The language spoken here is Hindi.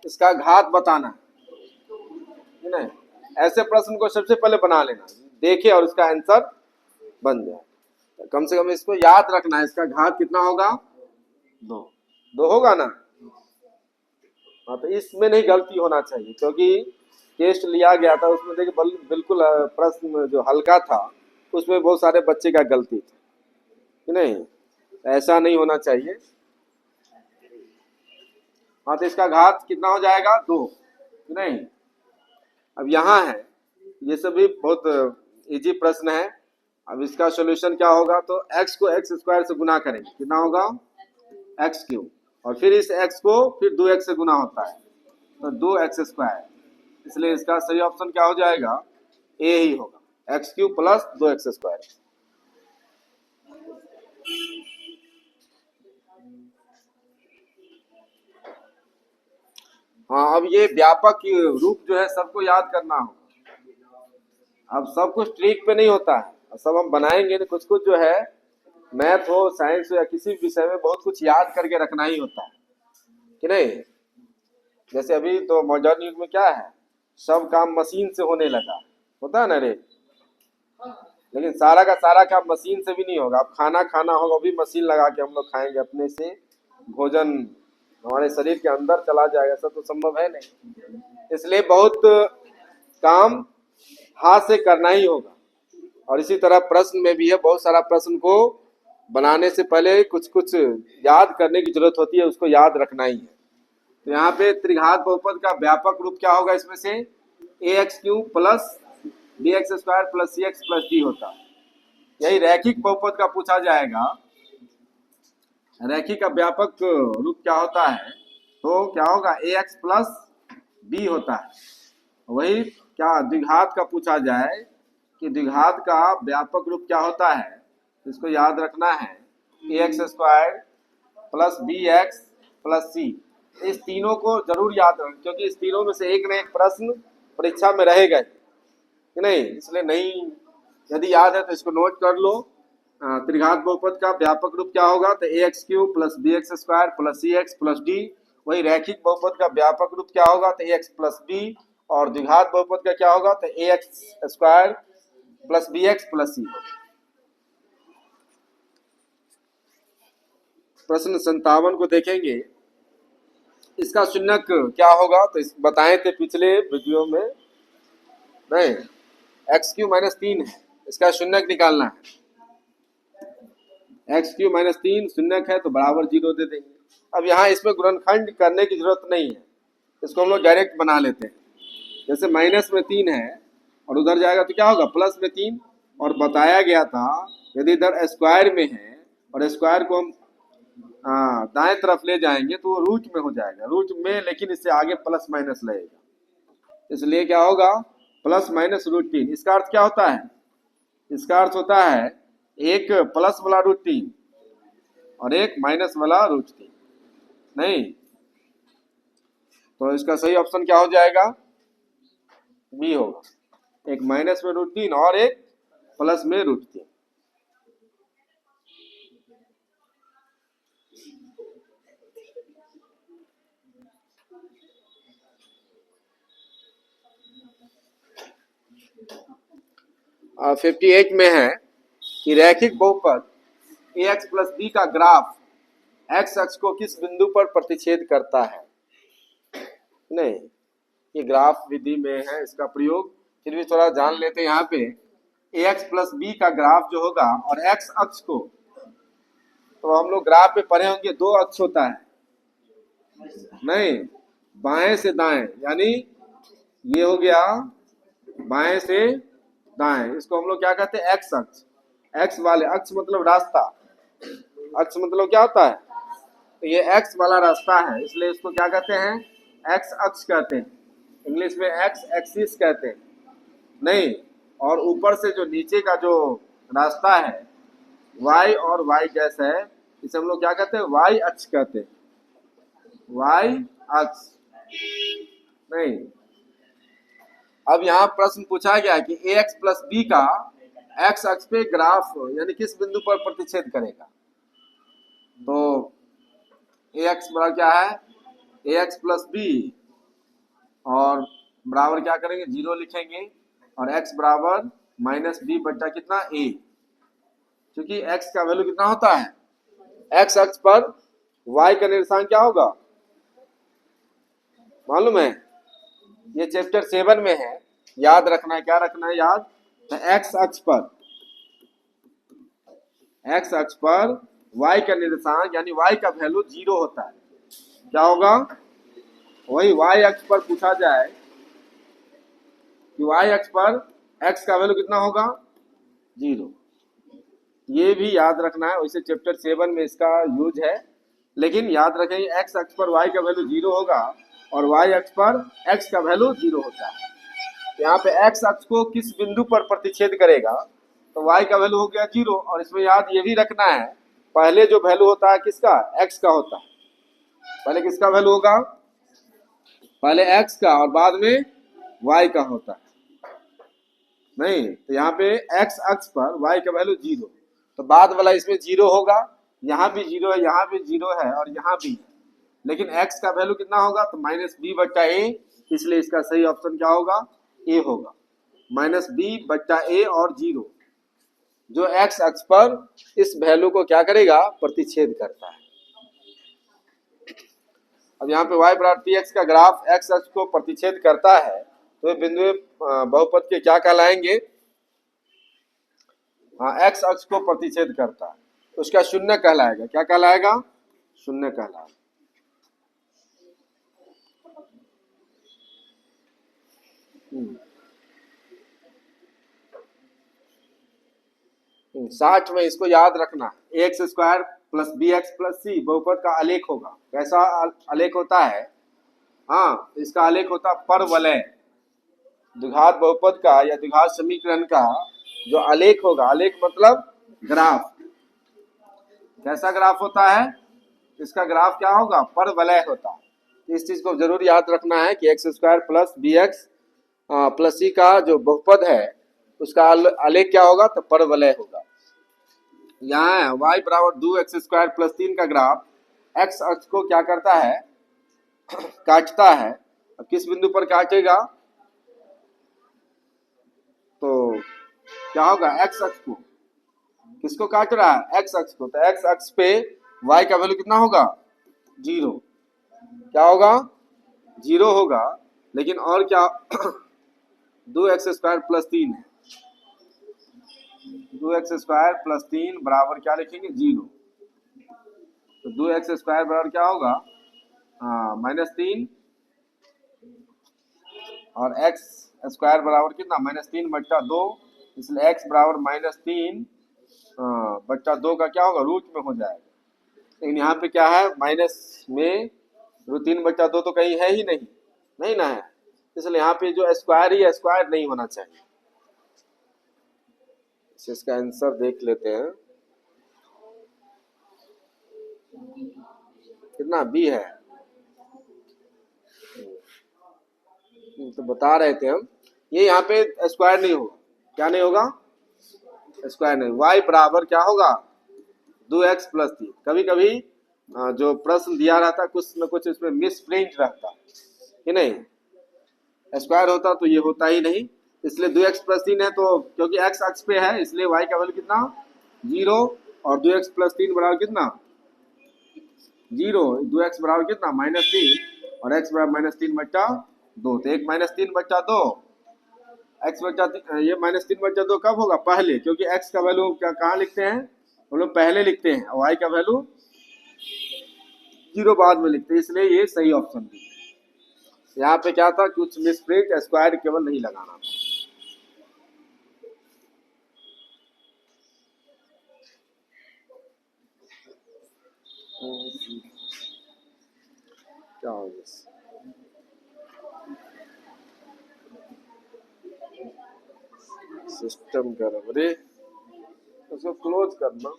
इसका घात बताना है ना। ऐसे प्रश्न को सबसे पहले बना लेना, देखे और उसका आंसर बन जाए। तो कम से कम इसको याद रखना है, इसका घात कितना होगा, 2। 2 होगा ना। हाँ, तो इसमें नहीं गलती होना चाहिए, क्योंकि टेस्ट लिया गया था उसमें देखिए बिल्कुल प्रश्न जो हल्का था उसमें बहुत सारे बच्चे का गलती थी कि नहीं। ऐसा नहीं होना चाहिए। हाँ, तो इसका घात कितना हो जाएगा, 2 कि नहीं। अब यहाँ है, ये सभी बहुत इजी प्रश्न है। अब इसका सॉल्यूशन क्या होगा, तो x को x स्क्वायर से गुना करेंगे, कितना होगा, एक्स क्यूब, और फिर इस x को फिर 2x से गुना होता है तो 2x स्क्वायर। इसलिए इसका सही ऑप्शन क्या हो जाएगा, ए ही होगा, x cube plus 2x square. हाँ, अब ये व्यापक रूप जो है सबको याद करना होगा। अब सब कुछ ट्रिक पे नहीं होता है, सब हम बनाएंगे तो कुछ कुछ जो है मैथ हो, साइंस हो या किसी भी विषय में बहुत कुछ याद करके रखना ही होता है कि नहीं। जैसे अभी तो मॉडर्न युग में क्या है, सब काम मशीन से होने लगा, होता है ना रे। लेकिन सारा का सारा काम मशीन से भी नहीं होगा। अब खाना खाना होगा, भी मशीन लगा के हम लोग खाएंगे, अपने से भोजन हमारे शरीर के अंदर चला जाएगा, सब तो संभव है नहीं। इसलिए बहुत काम हाथ से करना ही होगा। और इसी तरह प्रश्न में भी है, बहुत सारा प्रश्न को बनाने से पहले कुछ कुछ याद करने की जरूरत होती है, उसको याद रखना ही है। तो यहाँ पे त्रिघात बहुपद का व्यापक रूप क्या होगा, इसमें से a x cube plus b x square plus c x plus d होता है। यही रैखिक बहुपद का पूछा जाएगा, रैखिक का व्यापक रूप क्या होता है, तो क्या होगा, ए एक्स प्लस बी होता है। वही क्या द्विघात का पूछा जाए कि द्विघात का व्यापक रूप क्या होता है, इसको याद रखना है, a x square plus b x plus c. इस तीनों को जरूर याद रखें, क्योंकि इस तीनों में से एक न एक प्रश्न परीक्षा में रहेगा कि नहीं। इसलिए नहीं, यदि याद है तो इसको नोट कर लो। त्रिघात बहुपद का व्यापक रूप क्या होगा, तो a x cube plus b x square plus c x plus d. वही रैखिक बहुपद का व्यापक रूप क्या होगा, तो ए एक्स प्लस बी। और द्विघात बहुपद का क्या होगा, तो a x square plus b x plus c. प्रश्न 57 को देखेंगे, इसका शून्यक क्या होगा, तो बताए थे पिछले वीडियो में, नहीं, एक्स क्यू माइनस 3 है, इसका शून्यक निकालना है। एक्स क्यू माइनस 3 शून्यक है तो बराबर 0 दे देंगे। अब यहाँ इसमें गुणनखंड करने की जरूरत नहीं है, इसको हम लोग डायरेक्ट बना लेते हैं। जैसे माइनस में 3 है और उधर जाएगा तो क्या होगा, प्लस में 3। और बताया गया था यदि इधर स्क्वायर में है और स्क्वायर को हम दाएं तरफ ले जाएंगे तो वो रूट में हो जाएगा, रूट में, लेकिन इससे आगे प्लस माइनस लगेगा। इसलिए क्या होगा, प्लस माइनस रूट 3। इसका अर्थ क्या होता है, इसका अर्थ होता है एक प्लस वाला रूट 3 और एक माइनस वाला रूट 3, नहीं। तो इसका सही ऑप्शन क्या हो जाएगा, बी होगा, एक माइनस में रूट 3 और एक प्लस में रूट 3। और 58 में है कि रैखिक बहुपद ए एक्स प्लस बी का ग्राफ एक्स अक्ष को किस बिंदु पर प्रतिच्छेद करता है। नहीं, ये ग्राफ विधि में है इसका प्रयोग, फिर भी थोड़ा जान लेते हैं। यहाँ पे ए एक्स प्लस बी का ग्राफ जो होगा और एक्स अक्ष को, तो हम लोग ग्राफ पे पढ़े होंगे 2 अक्ष होता है, नहीं, बाएं से दाएं, यानी ये हो गया बाएं से दाएं, इसको हम लोग क्या कहते हैं, एक्स अक्ष। एक्स वाले, अक्ष मतलब रास्ता, अक्ष मतलब क्या होता है, तो ये एक्स वाला रास्ता है, इसलिए इसको क्या कहते हैं, एक्स अक्ष कहते हैं, इंग्लिश में एक्स एक्सिस कहते हैं, नहीं। और ऊपर से जो नीचे का जो रास्ता है वाई और वाई गैस है, इसे हम लोग क्या कहते हैं, वाई अक्ष कहते हैं, वाई अक्ष, नहीं। अब यहाँ प्रश्न पूछा गया कि ए एक्स प्लस बी का एक्स अक्ष पे ग्राफ यानी किस बिंदु पर प्रतिच्छेद करेगा। तो ए एक्स बड़ा क्या है, ए एक्स प्लस बी और बराबर क्या करेंगे, 0 लिखेंगे और x बराबर माइनस बी बट्टा कितना a, क्योंकि x का वैल्यू कितना होता है, x अक्ष पर y का निर्देशांक क्या होगा मालूम है, ये चैप्टर 7 में है, याद रखना है, क्या रखना है याद, तो x अक्ष पर y का निर्देशांक यानी y का वैल्यू 0 होता है, क्या होगा, वही y अक्ष पर पूछा जाए कि y अक्ष पर x का वैल्यू कितना होगा 0, ये भी याद रखना है। वैसे चैप्टर 7 में इसका यूज है, लेकिन याद रखें x अक्ष पर y का वैल्यू 0 होगा और y अक्ष पर x का वैल्यू 0 होता है। यहाँ पे x अक्ष को किस बिंदु पर प्रतिच्छेद करेगा, तो y का वैल्यू हो गया 0, और इसमें याद ये भी रखना है पहले जो वैल्यू होता है किसका, x का होता है, पहले किसका वैल्यू होगा, पहले x का और बाद में y का होता है, नहीं तो यहाँ पे x अक्ष पर y का वैल्यू 0, तो बाद वाला इसमें 0 होगा, यहाँ भी 0 है, यहाँ भी 0 है और यहाँ भी, लेकिन x का वैल्यू कितना होगा, तो माइनस बी बट्टा ए, इसलिए इसका सही ऑप्शन क्या होगा, ए होगा, माइनस बी बट्टा ए और 0, जो x अक्ष पर इस वैल्यू को क्या करेगा, प्रतिच्छेद करता है। अब यहाँ पे y बराबर px का ग्राफ x अक्ष को प्रतिच्छेद करता है, तो ये बिंदु बहुपद के क्या कहलाएंगे, हाँ x अक्ष को प्रतिच्छेद करता है, तो उसका शून्य कहलाएगा, क्या कहलाएगा, शून्य कहलाएगा। 60 में इसको याद रखना, x square plus b x plus c बहुपद का आलेख होगा, कैसा आलेख होता है, हाँ इसका आलेख होता परवलय, द्विघात बहुपद का या द्विघात समीकरण का जो आलेख होगा, आलेख मतलब ग्राफ, कैसा ग्राफ होता है, इसका ग्राफ क्या होगा, परवलय होता है। इस चीज को जरूर याद रखना है कि x square plus b x plus c का जो बहुपद है उसका आलेख क्या होगा, तो परवलय होगा। यहाँ है y बराबर 2x स्क्वायर प्लस 3 का ग्राफ x अक्ष को क्या करता है, काटता है, किस बिंदु पर काटेगा, तो क्या होगा, x अक्ष को, किसको काट रहा है, x अक्ष को, तो x अक्ष पे y का वैल्यू कितना होगा 0, क्या होगा 0 होगा, लेकिन और क्या 2x स्क्वायर प्लस 3 है, 2x स्क्वायर प्लस 3 बराबर क्या लिखेंगे 0, तो 2x स्क्वायर बराबर क्या होगा, माइनस 3 और x स्क्वायर बराबर कितना माइनस 3 बट्टा 2, इसलिए x बराबर माइनस 3 बट्टा 2 का क्या होगा, रूट में हो जाएगा, लेकिन यहाँ पे क्या है, माइनस में रूट 3 बट्टा 2 तो कहीं है ही नहीं, नहीं ना है, इसलिए यहाँ पे जो स्क्वायर ही स्क्वायर नहीं होना चाहिए। इसका आंसर देख लेते हैं, कितना बी है, तो बता रहे थे हम, ये यहाँ पे स्क्वायर नहीं होगा, क्या नहीं होगा, स्क्वायर नहीं, y बराबर क्या होगा 2x प्लस 3, कभी कभी जो प्रश्न दिया रहता है कुछ न कुछ इसमें मिस प्रिंट रहता है कि नहीं, स्क्वायर होता तो ये होता ही नहीं, इसलिए 2x प्लस 3 है, तो क्योंकि x अक्ष पे है इसलिए y का वैल्यू कितना 0 और 2x प्लस 3 बराबर कितना 0, 2x बराबर कितना माइनस 3 और x बराबर माइनस 3 बट्टा 2, तो एक माइनस 3 बट्टा 2 x बट्टा, ये माइनस 3 बट्टा 2 कब होगा, पहले, क्योंकि x का वैल्यू क्या कहाँ लिखते हैं हम लोग, पहले लिखते हैं, और y का वैल्यू 0 बाद में लिखते हैं, इसलिए ये सही ऑप्शन भी। यहाँ पे क्या था, कुछ मिसप्रिंट, स्क्वायर केवल नहीं लगाना था। क्या हो गया, सिस्टम कर, अरे उसको क्लोज करना।